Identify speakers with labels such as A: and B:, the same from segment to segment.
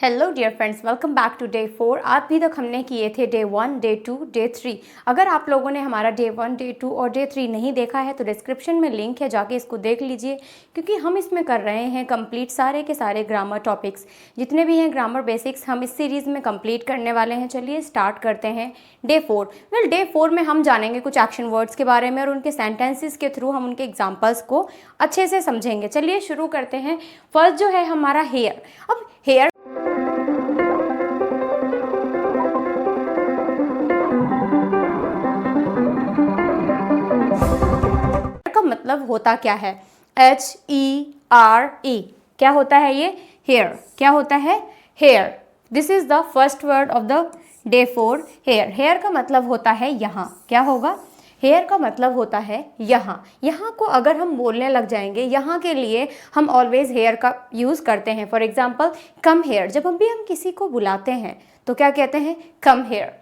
A: Hello dear friends, welcome back to day 4। अभी तक हमने किए थे डे 1, डे 2, डे 3। अगर आप लोगों ने हमारा डे 1, डे 2 और डे 3 नहीं देखा है तो डिस्क्रिप्शन में लिंक है, जाके इसको देख लीजिए, क्योंकि हम इसमें कर रहे हैं कंप्लीट सारे के सारे ग्रामर टॉपिक्स जितने भी हैं ग्रामर बेसिक्स हम इस सीरीज़ में कंप्लीट करने वाले हैं। चलिए स्टार्ट करते हैं डे 4। डे 4 में हम जानेंगे कुछ एक्शन वर्ड्स के बारे में और उनके सेंटेंसेस के थ्रू हम उनके एग्जाम्पल्स को अच्छे से समझेंगे। चलिए शुरू करते हैं। फर्स्ट जो है हमारा हेयर। अब हेयर मतलब होता क्या है? HERE क्या होता है ये? हेयर। क्या होता है? Here. This is the first word of the day 4। Here. Here का मतलब होता है यहाँ। क्या होगा? हेयर का मतलब होता है यहाँ। यहाँ को अगर हम बोलने लग जाएंगे, यहाँ के लिए हम ऑलवेज हेयर का यूज़ करते हैं। फॉर एग्जाम्पल कम हेयर, जब हम किसी को बुलाते हैं तो क्या कहते हैं? Come here,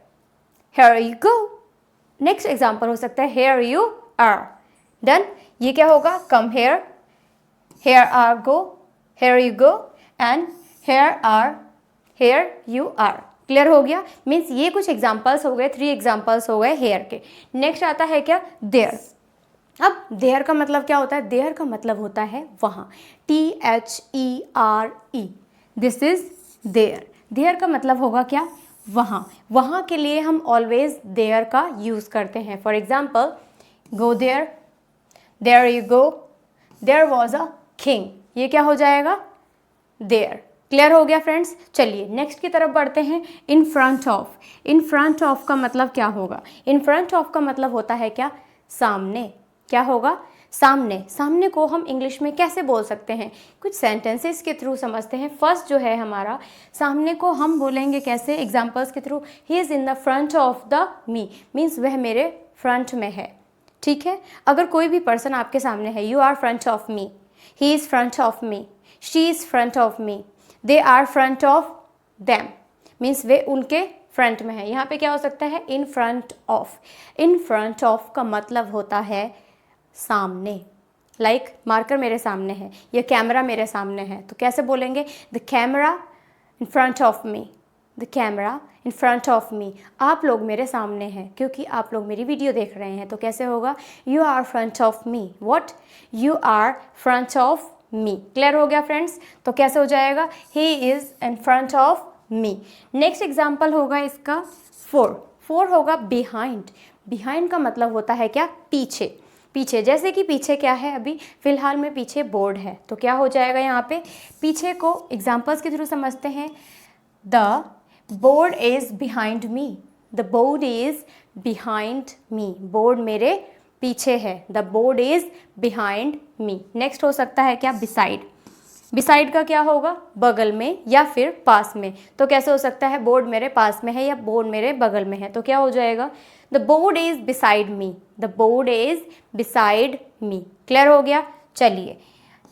A: here you go. Next example हो सकता है हेयर यू आर। डन। ये क्या होगा? Come here, here are go, here you go and here you are. Clear हो गया? मीन्स ये कुछ एग्जाम्पल्स हो गए, 3 एग्जाम्पल्स हो गए हेयर के। नेक्स्ट आता है क्या? देयर। अब देयर का मतलब क्या होता है? देयर का मतलब होता है वहाँ। THERE। This is there. There का मतलब होगा क्या? वहाँ। वहाँ के लिए हम ऑलवेज देयर का यूज़ करते हैं। For example go there, there you go, there was a king. ये क्या हो जाएगा? देयर। क्लियर हो गया फ्रेंड्स? चलिए नेक्स्ट की तरफ बढ़ते हैं। इन front of. In front of का मतलब क्या होगा? इन फ्रंट ऑफ का मतलब होता है क्या? सामने। क्या होगा? सामने। सामने को हम इंग्लिश में कैसे बोल सकते हैं? कुछ सेंटेंसेस के थ्रू समझते हैं। फर्स्ट जो है हमारा, सामने को हम बोलेंगे कैसे? एग्जाम्पल्स के through. He is in the front of the me, means वह मेरे फ्रंट में है। ठीक है? अगर कोई भी पर्सन आपके सामने है, you are front of me, he is front of me, she is front of me, they are front of them, means वे उनके फ्रंट में है। यहाँ पे क्या हो सकता है? इन front of. In front of का मतलब होता है सामने। लाइक मार्कर मेरे सामने है या कैमरा मेरे सामने है, तो कैसे बोलेंगे? The camera in front of me, the camera in front of मी। आप लोग मेरे सामने हैं क्योंकि आप लोग मेरी वीडियो देख रहे हैं, तो कैसे होगा? You are front of me. What? You are front of me. Clear हो गया फ्रेंड्स? तो कैसे हो जाएगा? He is in front of me. Next example होगा इसका 4। 4 होगा बिहाइंड। बिहाइंड का मतलब होता है क्या? पीछे। पीछे। जैसे कि पीछे क्या है? अभी फिलहाल में पीछे बोर्ड है, तो क्या हो जाएगा यहाँ पे? पीछे को एग्जाम्पल्स के थ्रू समझते हैं। The board is behind me, the board is behind me. Board मेरे पीछे है, the board is behind me. Next हो सकता है क्या? बिसाइड। बिसाइड का क्या होगा? बगल में या फिर पास में। तो कैसे हो सकता है? बोर्ड मेरे पास में है या बोर्ड मेरे बगल में है, तो क्या हो जाएगा? The board is beside me, the board is beside me. Clear हो गया? चलिए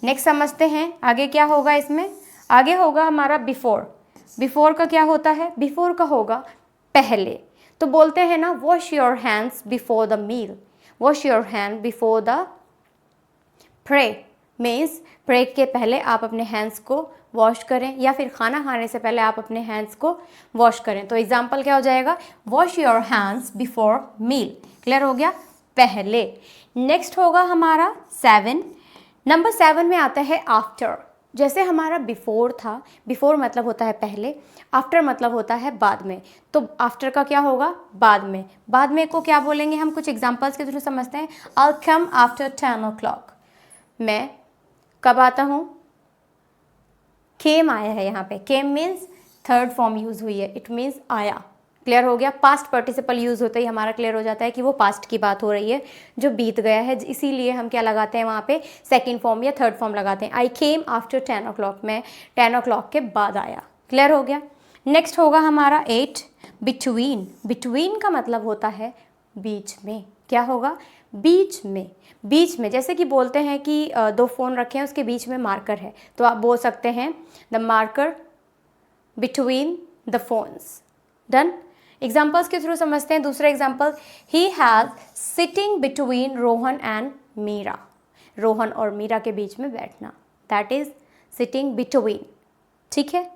A: नेक्स्ट समझते हैं आगे क्या होगा इसमें। आगे होगा हमारा बिफोर। बिफोर का क्या होता है? बिफोर का होगा पहले। तो बोलते हैं ना, wash your hands before the meal, wash your hand before the pray. Means pray के पहले आप अपने हैंड्स को वॉश करें, या फिर खाना खाने से पहले आप अपने हैंड्स को वॉश करें। तो एग्जाम्पल क्या हो जाएगा? Wash your hands before meal. Clear हो गया? पहले। नेक्स्ट होगा हमारा 7। नंबर 7 में आता है आफ्टर। जैसे हमारा बिफोर था, बिफोर मतलब होता है पहले, आफ्टर मतलब होता है बाद में। तो आफ्टर का क्या होगा? बाद में। बाद में को क्या बोलेंगे हम? कुछ एग्जाम्पल्स के थ्रू समझते हैं। I'll come after 10 o'clock। मैं कब आता हूँ? केम आया है यहाँ पे। केम मीन्स थर्ड फॉर्म यूज़ हुई है, इट मीन्स आया। क्लियर हो गया? पास्ट पार्टिसिपल यूज़ होते ही हमारा क्लियर हो जाता है कि वो पास्ट की बात हो रही है जो बीत गया है, इसीलिए हम क्या लगाते हैं वहाँ पे? सेकंड फॉर्म या थर्ड फॉर्म लगाते हैं। आई केम आफ्टर 10 o'clock। मैं 10 o'clock के बाद आया। क्लियर हो गया? नेक्स्ट होगा हमारा 8 बिटवीन। बिटवीन का मतलब होता है बीच में। क्या होगा? बीच में। बीच में। जैसे कि बोलते हैं कि 2 फ़ोन रखे हैं, उसके बीच में मार्कर है, तो आप बोल सकते हैं the marker between the phones. Done. Examples के थ्रू समझते हैं। दूसरा example, he has sitting between Rohan and Meera. Rohan और मीरा के बीच में बैठना, दैट इज सिटिंग बिटवीन। ठीक है?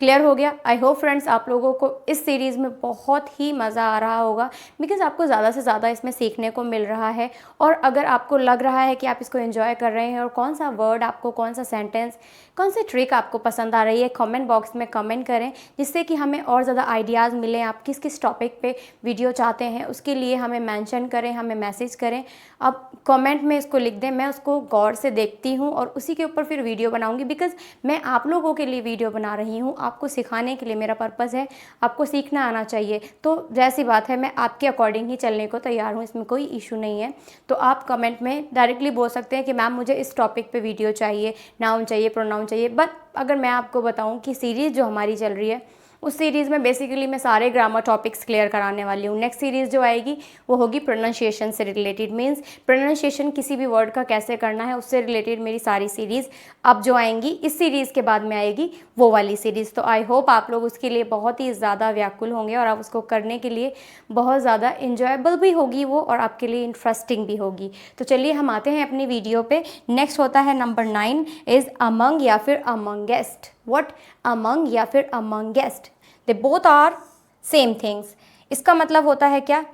A: क्लियर हो गया। आई होप फ्रेंड्स आप लोगों को इस सीरीज़ में बहुत ही मज़ा आ रहा होगा, बिकॉज़ आपको ज़्यादा से ज़्यादा इसमें सीखने को मिल रहा है। और अगर आपको लग रहा है कि आप इसको एंजॉय कर रहे हैं और कौन सा वर्ड आपको, कौन सा सेंटेंस, कौन सी ट्रिक आपको पसंद आ रही है, कमेंट बॉक्स में कमेंट करें, जिससे कि हमें और ज़्यादा आइडियाज़ मिलें। आप किस किस टॉपिक पे वीडियो चाहते हैं उसके लिए हमें मेंशन करें, हमें मैसेज करें। आप कमेंट में इसको लिख दें, मैं उसको गौर से देखती हूँ और उसी के ऊपर फिर वीडियो बनाऊँगी, बिकॉज़ मैं आप लोगों के लिए वीडियो बना रही हूँ, आपको सिखाने के लिए मेरा पर्पज़ है। आपको सीखना आना चाहिए, तो जैसी बात है मैं आपके अकॉर्डिंग ही चलने को तैयार हूँ, इसमें कोई इशू नहीं है। तो आप कमेंट में डायरेक्टली बोल सकते हैं कि मैम मुझे इस टॉपिक पे वीडियो चाहिए, नाउन चाहिए, प्रोनाउन चाहिए। बट अगर मैं आपको बताऊँ कि सीरीज़ जो हमारी चल रही है उस सीरीज़ में बेसिकली मैं सारे ग्रामर टॉपिक्स क्लियर कराने वाली हूँ। नेक्स्ट सीरीज़ जो आएगी वो होगी प्रोनाउंसिएशन से रिलेटेड, मीन्स प्रोनाउंसिएशन किसी भी वर्ड का कैसे करना है उससे रिलेटेड मेरी सारी सीरीज़ अब जो आएंगी इस सीरीज़ के बाद में आएगी वो वाली सीरीज़। तो आई होप आप लोग उसके लिए बहुत ही ज़्यादा व्याकुल होंगे और आप उसको करने के लिए बहुत ज़्यादा इंजॉयबल भी होगी वो, और आपके लिए इंटरेस्टिंग भी होगी। तो चलिए हम आते हैं अपनी वीडियो पे। नेक्स्ट होता है नंबर 9 इज़ अमंग या फिर अमंगेस्ट। व्हाट? अमंग या फिर amongst, they both are same things. इसका मतलब होता है क्या?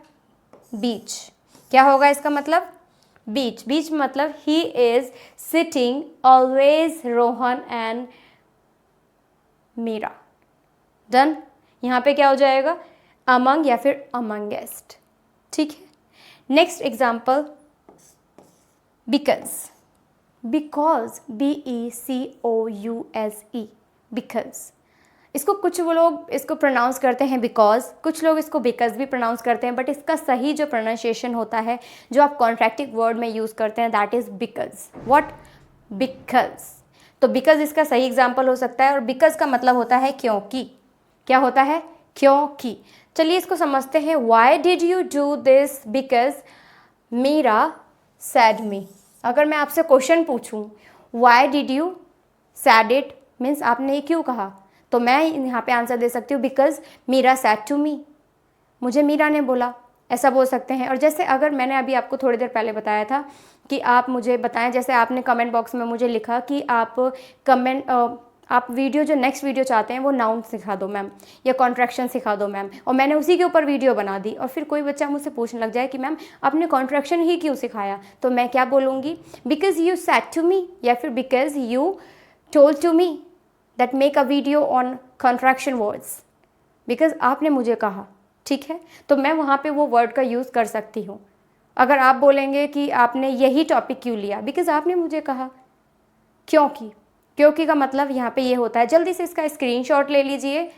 A: बीच। क्या होगा इसका मतलब? बीच। बीच मतलब he is sitting always Rohan and Meera. Done. यहाँ पे क्या हो जाएगा? अमंग या फिर अमंगेस्ट। ठीक है। Next example, because. Because, BECOUSE, because. इसको कुछ वो लोग इसको प्रोनाउंस करते हैं बिकॉज, कुछ लोग इसको बिकॉज भी प्रोनाउंस करते हैं, बट इसका सही जो प्रोनाउंसिएशन होता है जो आप कॉन्ट्रैक्टिव वर्ड में यूज़ करते हैं that is because. What? Because. तो बिकॉज इसका सही एग्जाम्पल हो सकता है, और बिकॉज का मतलब होता है क्योंकि। क्या होता है? क्योंकि। चलिए इसको समझते हैं। Why did you do this? Because Meera said me. अगर मैं आपसे क्वेश्चन पूछूं why did you said it, means आपने ये क्यों कहा, तो मैं यहाँ पे आंसर दे सकती हूँ because Meera said to me, मुझे मीरा ने बोला, ऐसा बोल सकते हैं। और जैसे अगर मैंने अभी आपको थोड़ी देर पहले बताया था कि आप मुझे बताएं, जैसे आपने कमेंट बॉक्स में मुझे लिखा कि आप वीडियो जो नेक्स्ट वीडियो चाहते हैं वो नाउन सिखा दो मैम, या कॉन्ट्रैक्शन सिखा दो मैम, और मैंने उसी के ऊपर वीडियो बना दी, और फिर कोई बच्चा मुझसे पूछने लग जाए कि मैम आपने कॉन्ट्रैक्शन ही क्यों सिखाया, तो मैं क्या बोलूँगी? Because you said to me, या फिर because you told to me that make a video on contraction words, because आपने मुझे कहा। ठीक है, तो मैं वहाँ पे वो वर्ड का यूज़ कर सकती हूँ। अगर आप बोलेंगे कि आपने यही टॉपिक क्यों लिया, बिकॉज आपने मुझे कहा। क्योंकि, क्योंकि का मतलब यहाँ पे ये होता है। जल्दी से इसका स्क्रीनशॉट ले लीजिए।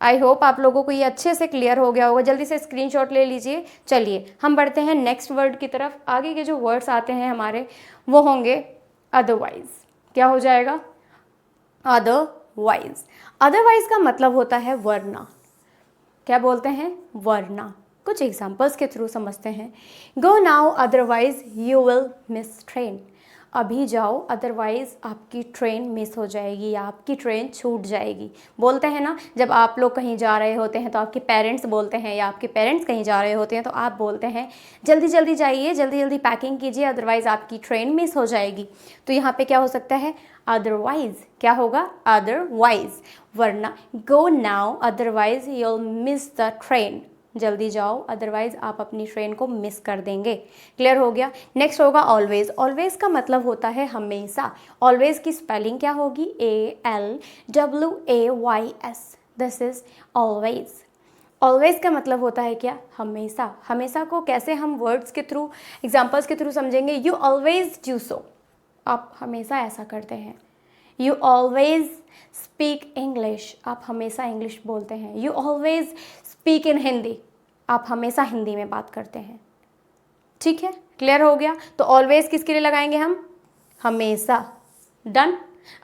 A: आई होप आप लोगों को ये अच्छे से क्लियर हो गया होगा। जल्दी से स्क्रीनशॉट ले लीजिए। चलिए हम बढ़ते हैं नेक्स्ट वर्ड की तरफ। आगे के जो वर्ड्स आते हैं हमारे वो होंगे अदरवाइज। क्या हो जाएगा? अदरवाइज। अदरवाइज का मतलब होता है वरना। क्या बोलते हैं? वरना। कुछ एग्जांपल्स के थ्रू समझते हैं। Go now otherwise you will miss train. अभी जाओ अदरवाइज आपकी ट्रेन मिस हो जाएगी या आपकी ट्रेन छूट जाएगी। बोलते हैं ना, जब आप लोग कहीं जा रहे होते हैं तो आपके पेरेंट्स बोलते हैं, या आपके पेरेंट्स कहीं जा रहे होते हैं तो आप बोलते हैं जल्दी जल्दी जाइए, जल्दी जल्दी पैकिंग कीजिए, अदरवाइज आपकी ट्रेन मिस हो जाएगी। तो यहाँ पे क्या हो सकता है? अदरवाइज। क्या होगा? अदरवाइज, वरना। Go now otherwise you'll miss the train. जल्दी जाओ अदरवाइज आप अपनी ट्रेन को मिस कर देंगे। क्लियर हो गया। नेक्स्ट होगा ऑलवेज। ऑलवेज का मतलब होता है हमेशा। ऑलवेज की स्पेलिंग क्या होगी? ALWAYS। This is always. Always का मतलब होता है क्या? हमेशा। हमेशा को कैसे हम वर्ड्स के थ्रू, एग्जाम्पल्स के थ्रू समझेंगे? You always do so. आप हमेशा ऐसा करते हैं। You always speak English. आप हमेशा इंग्लिश बोलते हैं। You always speak in Hindi. आप हमेशा हिंदी में बात करते हैं। ठीक है, क्लियर हो गया। तो ऑलवेज किसके लिए लगाएंगे हम? हमेशा। डन।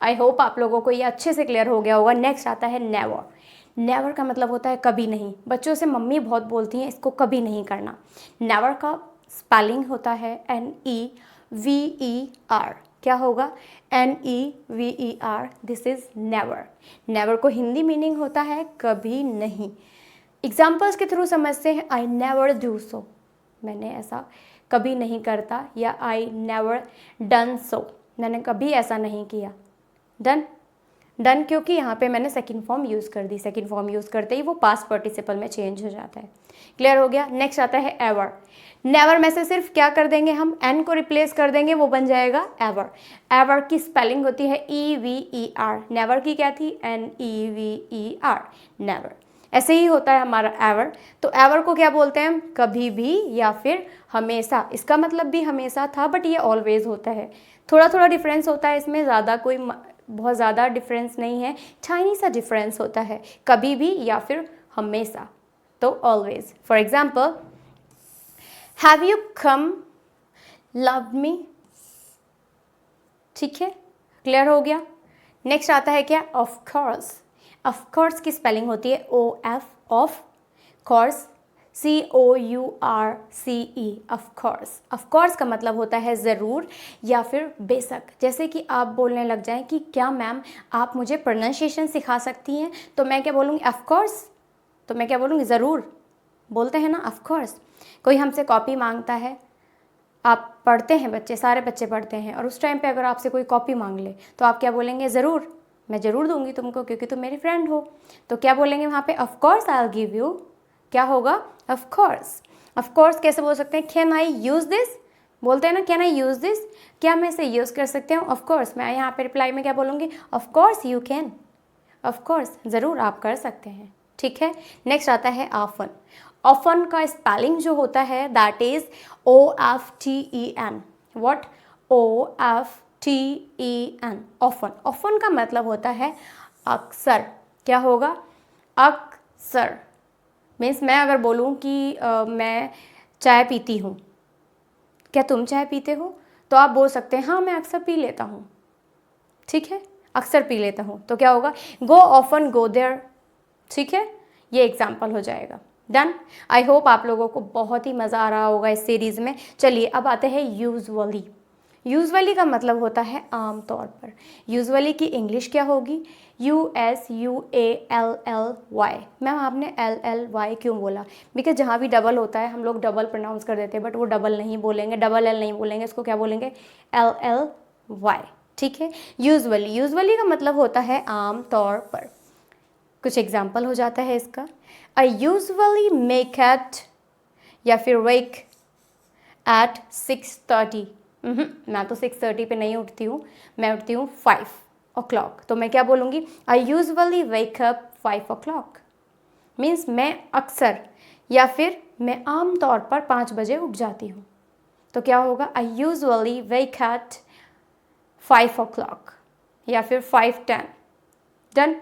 A: आई होप आप लोगों को ये अच्छे से क्लियर हो गया होगा। नेक्स्ट आता है नेवर। नेवर का मतलब होता है कभी नहीं। बच्चों से मम्मी बहुत बोलती हैं इसको कभी नहीं करना। नेवर का स्पेलिंग होता है NEVER। क्या होगा? NEVER। This is never. Never को हिंदी मीनिंग होता है कभी नहीं। एग्जाम्पल्स के थ्रू समझते हैं। आई नेवर डू सो, मैंने ऐसा कभी नहीं करता, या आई नेवर डन सो, मैंने कभी ऐसा नहीं किया। डन। डन, क्योंकि यहाँ पे मैंने सेकंड फॉर्म यूज़ कर दी। सेकंड फॉर्म यूज़ करते ही वो पास्ट पार्टिसिपल में चेंज हो जाता है। क्लियर हो गया। नेक्स्ट आता है एवर। नेवर में से सिर्फ क्या कर देंगे हम, एन को रिप्लेस कर देंगे, वो बन जाएगा एवर। एवर की स्पेलिंग होती है EVER। नेवर की क्या थी, NEVER, नेवर। ऐसे ही होता है हमारा एवर। तो एवर को क्या बोलते हैं हम, कभी भी या फिर हमेशा। इसका मतलब भी हमेशा था, बट ये ऑलवेज होता है। थोड़ा थोड़ा डिफरेंस होता है इसमें, ज़्यादा कोई बहुत ज़्यादा डिफरेंस नहीं है, टाइनी सा डिफरेंस होता है, कभी भी या फिर हमेशा। तो always. For example, have you come love me. ठीक है, क्लियर हो गया। नेक्स्ट आता है क्या, ऑफ कोर्स। ऑफ कोर्स की स्पेलिंग होती है OF, of course COURCE, of course. Of course का मतलब होता है ज़रूर या फिर बेशक। जैसे कि आप बोलने लग जाएं कि क्या मैम आप मुझे प्रोनाउंसिएशन सिखा सकती हैं, तो मैं क्या बोलूँगी, ऑफ कोर्स। तो मैं क्या बोलूँगी, ज़रूर। बोलते हैं ना ऑफ कोर्स। कोई हमसे कॉपी मांगता है, आप पढ़ते हैं, बच्चे, सारे बच्चे पढ़ते हैं, और उस टाइम पे अगर आपसे कोई कॉपी मांग ले तो आप क्या बोलेंगे, ज़रूर, मैं ज़रूर दूंगी तुमको क्योंकि तुम मेरी फ्रेंड हो। तो क्या बोलेंगे वहाँ पे, of course I will give you. क्या होगा, ऑफ कोर्स। ऑफ कोर्स कैसे बोल सकते हैं, कैन आई यूज़ दिस। बोलते हैं ना, कैन आई यूज़ दिस, क्या मैं इसे यूज़ कर सकते हूँ। ऑफ कोर्स, मैं यहाँ पे रिप्लाई में क्या बोलूँगी, of course you can. Of course, ज़रूर आप कर सकते हैं। ठीक है। नेक्स्ट आता है ऑफन। ऑफन का स्पेलिंग जो होता है that is OFTEN। What, OFTEN, often. Often का मतलब होता है अक्सर। क्या होगा, अक्सर। मीन्स मैं अगर बोलूँ कि मैं चाय पीती हूँ, क्या तुम चाय पीते हो, तो आप बोल सकते हैं हाँ मैं अक्सर पी लेता हूँ। ठीक है, अक्सर पी लेता हूँ। तो क्या होगा, गो ऑफन गो देयर। ठीक है, ये एग्जाम्पल हो जाएगा। डन। आई होप आप लोगों को बहुत ही मज़ा आ रहा होगा इस सीरीज़ में। चलिए अब आते हैं यूजुअली। यूजुअली का मतलब होता है आम तौर पर। यूजुअली की इंग्लिश क्या होगी, USUALLY। मैम आपने LLY क्यों बोला, बिकॉज जहाँ भी डबल होता है हम लोग डबल प्रोनाउंस कर देते हैं, बट वो डबल नहीं बोलेंगे, डबल L नहीं बोलेंगे, इसको क्या बोलेंगे, LLY। ठीक है। यूजुअली, यूजुअली का मतलब होता है आम तौर पर। कुछ एग्जाम्पल हो जाता है इसका, आई यूजुअली मेक एट या फिर वेक एट 6:30। मैं तो 6:30 पे नहीं उठती हूँ, मैं उठती हूँ 5 o'clock। तो मैं क्या बोलूँगी, I usually wake up 5 o'clock। Means मैं अक्सर या फिर मैं आम तौर पर 5 बजे उठ जाती हूँ। तो क्या होगा, I usually wake eight 5 o'clock या फिर 5:10। डन।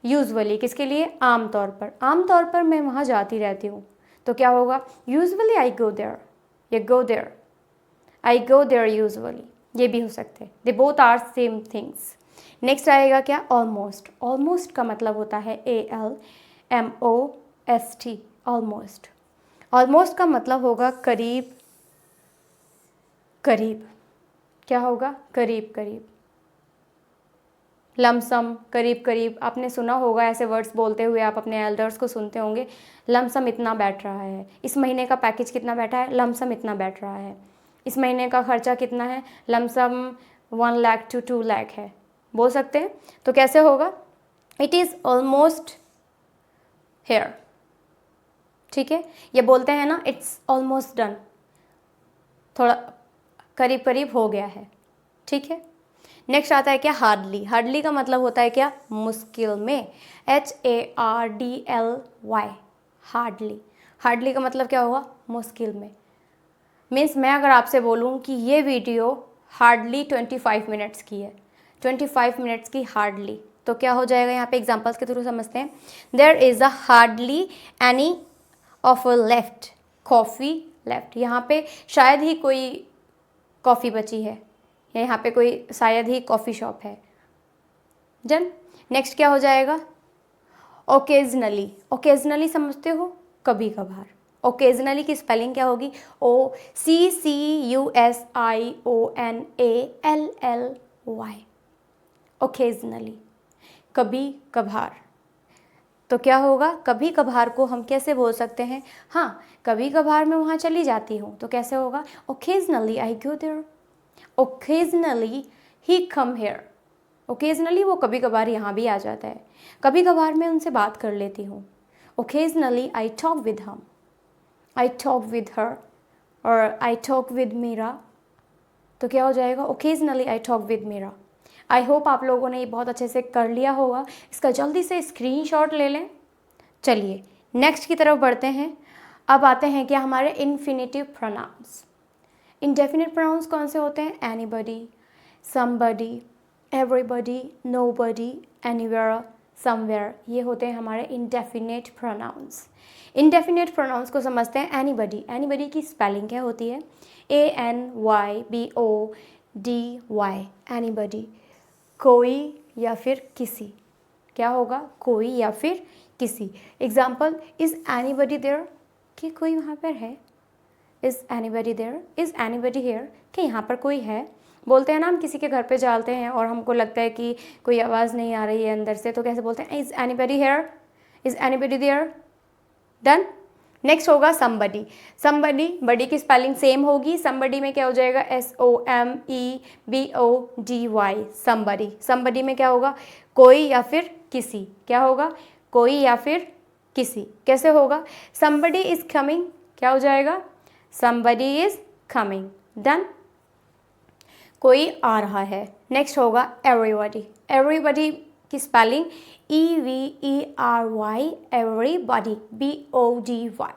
A: यूजुअली किसके लिए, आम तौर पर। आम तौर पर मैं वहाँ जाती रहती हूँ, तो क्या होगा, यूजुअली आई गो देयर या go there, I go there usually. ये भी हो सकते हैं, they both are same things. Next आएगा क्या, ऑलमोस्ट। ऑलमोस्ट का मतलब होता है ALMOST, ऑलमोस्ट। ऑलमोस्ट का मतलब होगा करीब करीब। क्या होगा, करीब करीब। लमसम, करीब करीब। आपने सुना होगा ऐसे वर्ड्स बोलते हुए, आप अपने एल्डर्स को सुनते होंगे, लमसम इतना बैठ रहा है, इस महीने का पैकेज कितना बैठा है, लमसम इतना बैठ रहा है, इस महीने का खर्चा कितना है, लमसम 1 लाख to 2 लाख है, बोल सकते हैं। तो कैसे होगा, इट इज़ ऑलमोस्ट हेयर। ठीक है, ये बोलते हैं ना, इट्स ऑलमोस्ट डन, थोड़ा करीब करीब हो गया है। ठीक है। नेक्स्ट आता है क्या, हार्डली। हार्डली का मतलब होता है क्या, मुश्किल में, HARDLY, हार्डली। हार्डली का मतलब क्या होगा, मुश्किल में। मीन्स मैं अगर आपसे बोलूँ कि ये वीडियो हार्डली 25 मिनट्स की है, 25 मिनट्स की हार्डली, तो क्या हो जाएगा, यहाँ पे एग्जांपल्स के थ्रू समझते हैं। There is a hardly any of a left coffee left. यहाँ पे शायद ही कोई कॉफ़ी बची है, या यहाँ पे कोई शायद ही कॉफ़ी शॉप है। डन। नेक्स्ट क्या हो जाएगा, ओकेजनली। ओकेजनली समझते हो, कभी कभार। ओकेजनली की स्पेलिंग क्या होगी, OCCUSIONALLY, ओकेजनली, कभी कभार। तो क्या होगा, कभी कभार को हम कैसे बोल सकते हैं, हाँ कभी कभार मैं वहाँ चली जाती हूँ, तो कैसे होगा, occasionally I go there, occasionally he come here, occasionally वो कभी कभार यहाँ भी आ जाता है, कभी कभार मैं उनसे बात कर लेती हूँ। ओकेजनली आई टॉक विद हम, आई टॉक विद हर, और आई टॉक विद मीरा, तो क्या हो जाएगा, occasionally I talk with Meera. I hope आप लोगों ने ये बहुत अच्छे से कर लिया होगा, इसका जल्दी से स्क्रीनशॉट ले लें। चलिए नेक्स्ट की तरफ बढ़ते हैं। अब आते हैं क्या हमारे इन्फिनेटिव प्रोनाउंस। इंडेफिनिट प्रोनाउंस कौन से होते हैं, anybody, somebody, everybody, nobody, anywhere, somewhere, ये होते हैं हमारे इंडेफिनेट प्रोनाउंस। इंडेफिनेट प्रोनाउंस को समझते हैं। एनीबडी, एनीबडी की स्पेलिंग क्या होती है, ANYBODY, एनीबडी, कोई या फिर किसी, क्या होगा, कोई या फिर किसी। एग्जाम्पल, इज़ एनीबडी देयर, कि कोई वहाँ पर है, is anybody there, is anybody here, कि यहाँ पर कोई है। बोलते हैं ना हम किसी के घर पे जाते हैं और हमको लगता है कि कोई आवाज़ नहीं आ रही है अंदर से, तो कैसे बोलते हैं, is anybody here, is anybody there, done. Next होगा समबडी। समबडी, बडी की स्पेलिंग सेम होगी। समबडी में क्या हो जाएगा, SOMEBODY, समबडी। समबडी में क्या होगा, कोई या फिर किसी, क्या होगा, कोई या फिर किसी। कैसे होगा, समबडी इज़ कमिंग, क्या हो जाएगा, समबडी इज़ कमिंग, डन, कोई आ रहा है। नेक्स्ट होगा एवरीबॉडी। एवरीबॉडी की spelling EVERY, everybody, BODY,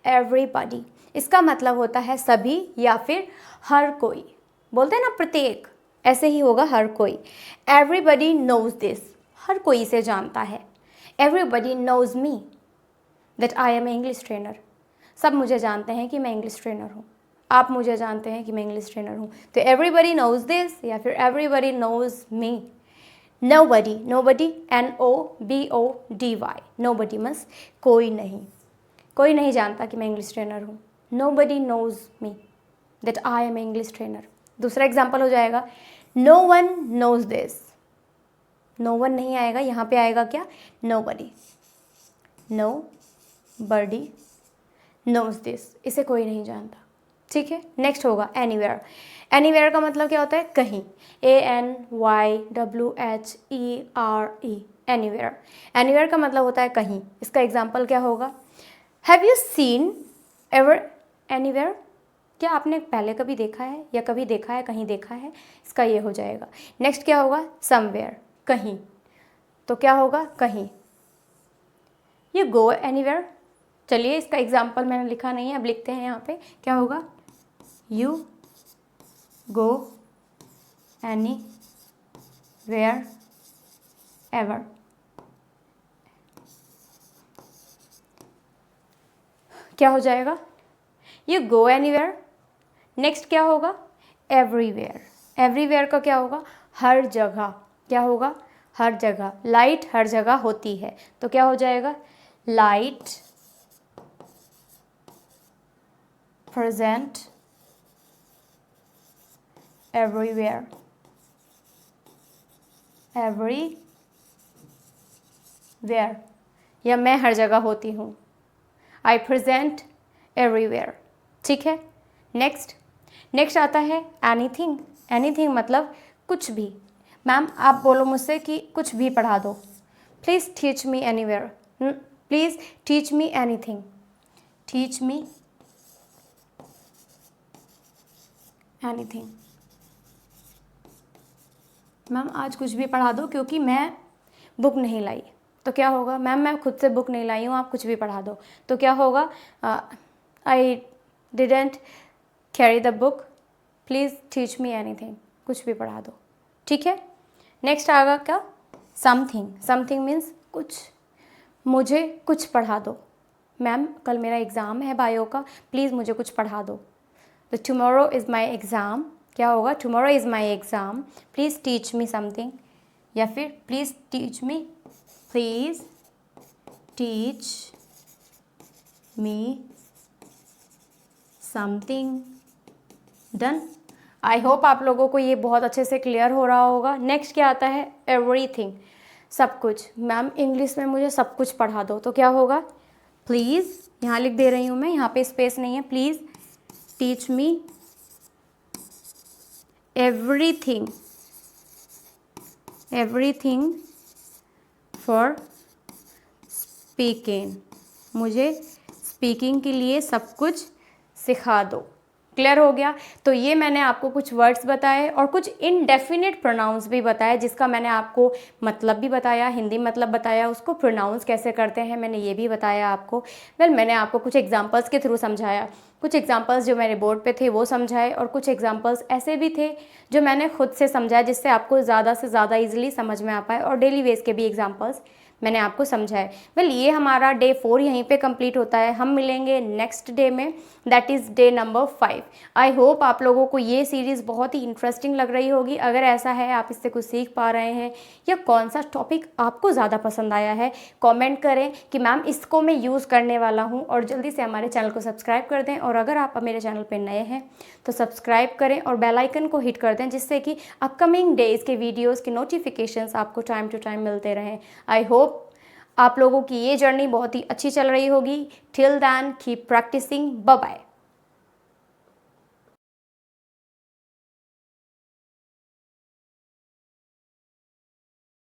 A: everybody. इसका मतलब होता है सभी या फिर हर कोई, बोलते हैं ना प्रत्येक, ऐसे ही होगा हर कोई। एवरीबॉडी नोज दिस, हर कोई इसे जानता है। Everybody knows me that I am English trainer, सब मुझे जानते हैं कि मैं इंग्लिश ट्रेनर हूँ। आप मुझे जानते हैं कि मैं इंग्लिश ट्रेनर हूँ। तो एवरीबॉडी नोज दिस या फिर everybody knows me. Nobody, nobody NOBODY, nobody means कोई नहीं, कोई नहीं जानता कि मैं इंग्लिश ट्रेनर हूँ। Nobody knows me that I am English trainer. दूसरा एग्जाम्पल हो जाएगा, no one knows this, no one नहीं आएगा, यहाँ पे आएगा क्या, नोबडी, नोबडी नोज दिस, इसे कोई नहीं जानता, ठीक है। नेक्स्ट होगा एनीवेयर। एनीवेयर का मतलब क्या होता है, कहीं, ANYWHERE, एनीवेयर। एनीवेयर का मतलब होता है कहीं। इसका एग्जाम्पल क्या होगा, have you seen ever anywhere, क्या आपने पहले कभी देखा है या कभी देखा है, कहीं देखा है, इसका ये हो जाएगा। नेक्स्ट क्या होगा, समवेयर, कहीं, तो क्या होगा, कहीं। यू गो एनीवेयर, चलिए इसका एग्जाम्पल मैंने लिखा नहीं है, अब लिखते हैं यहाँ पे, क्या होगा, यू गो एनीवेयर एवर। क्या हो जाएगा, यू गो एनीवेयर। नेक्स्ट क्या होगा, एवरीवेयर। एवरीवेयर का क्या होगा, हर जगह, क्या होगा, हर जगह। लाइट हर जगह होती है, तो क्या हो जाएगा, लाइट प्रेजेंट एवरीवेयर, एवरीवेयर, या मैं हर जगह होती हूँ, आई प्रेजेंट एवरीवेयर, ठीक है। नेक्स्ट आता है एनीथिंग। एनीथिंग मतलब कुछ भी। मैम आप बोलो मुझसे कि कुछ भी पढ़ा दो, please teach me anywhere, please teach me anything, teach me anything. Ma'am आज कुछ भी पढ़ा दो क्योंकि मैं बुक नहीं लाई, तो क्या होगा, मैम मैं खुद से बुक नहीं लाई हूँ, आप कुछ भी पढ़ा दो, तो क्या होगा, I didn't carry the book, please teach me anything, कुछ भी पढ़ा दो, ठीक है। नेक्स्ट आएगा क्या, समथिंग। समथिंग मीन्स कुछ, मुझे कुछ पढ़ा दो। मैम कल मेरा एग्ज़ाम है बायो का, प्लीज़ मुझे कुछ पढ़ा दो। तो टुमारो इज़ माई एग्ज़ाम, क्या होगा, tomorrow is my exam, please teach me something, या फिर please teach me, please teach me something, done. I hope आप लोगों को ये बहुत अच्छे से क्लियर हो रहा होगा। नेक्स्ट क्या आता है, एवरीथिंग, सब कुछ। मैम इंग्लिश में मुझे सब कुछ पढ़ा दो, तो क्या होगा, प्लीज़, यहाँ लिख दे रही हूँ मैं, यहाँ पे स्पेस नहीं है, please teach me everything, everything for speaking, मुझे स्पीकिंग के लिए सब कुछ सिखा दो। क्लियर हो गया। तो ये मैंने आपको कुछ वर्ड्स बताए और कुछ इनडेफिनिट प्रोनाउंस भी बताए, जिसका मैंने आपको मतलब भी बताया, हिंदी मतलब बताया, उसको प्रोनाउंस कैसे करते हैं मैंने ये भी बताया आपको। मैंने आपको कुछ एग्जांपल्स के थ्रू समझाया, कुछ एग्जांपल्स जो मेरे बोर्ड पे थे वो समझाए, और कुछ एग्जांपल्स ऐसे भी थे जो मैंने खुद से समझाया, जिससे आपको ज़्यादा से ज़्यादा ईजिली समझ में आ पाए, और डेली बेस के भी एग्जाम्पल्स मैंने आपको समझाए। ये हमारा डे 4 यहीं पे कंप्लीट होता है। हम मिलेंगे नेक्स्ट डे में, that is day number 5। I hope आप लोगों को ये सीरीज़ बहुत ही इंटरेस्टिंग लग रही होगी। अगर ऐसा है, आप इससे कुछ सीख पा रहे हैं, या कौन सा टॉपिक आपको ज़्यादा पसंद आया है, कमेंट करें कि मैम इसको मैं यूज़ करने वाला हूँ, और जल्दी से हमारे चैनल को सब्सक्राइब कर दें। और अगर आप मेरे चैनल पर नए हैं तो सब्सक्राइब करें और बेल आइकन को हिट कर दें, जिससे कि अपकमिंग डेज़ के वीडियोज़ के नोटिफिकेशंस आपको टाइम टू टाइम मिलते रहें। आई होप आप लोगों की ये जर्नी बहुत ही अच्छी चल रही होगी। Till then keep practising. Bye bye.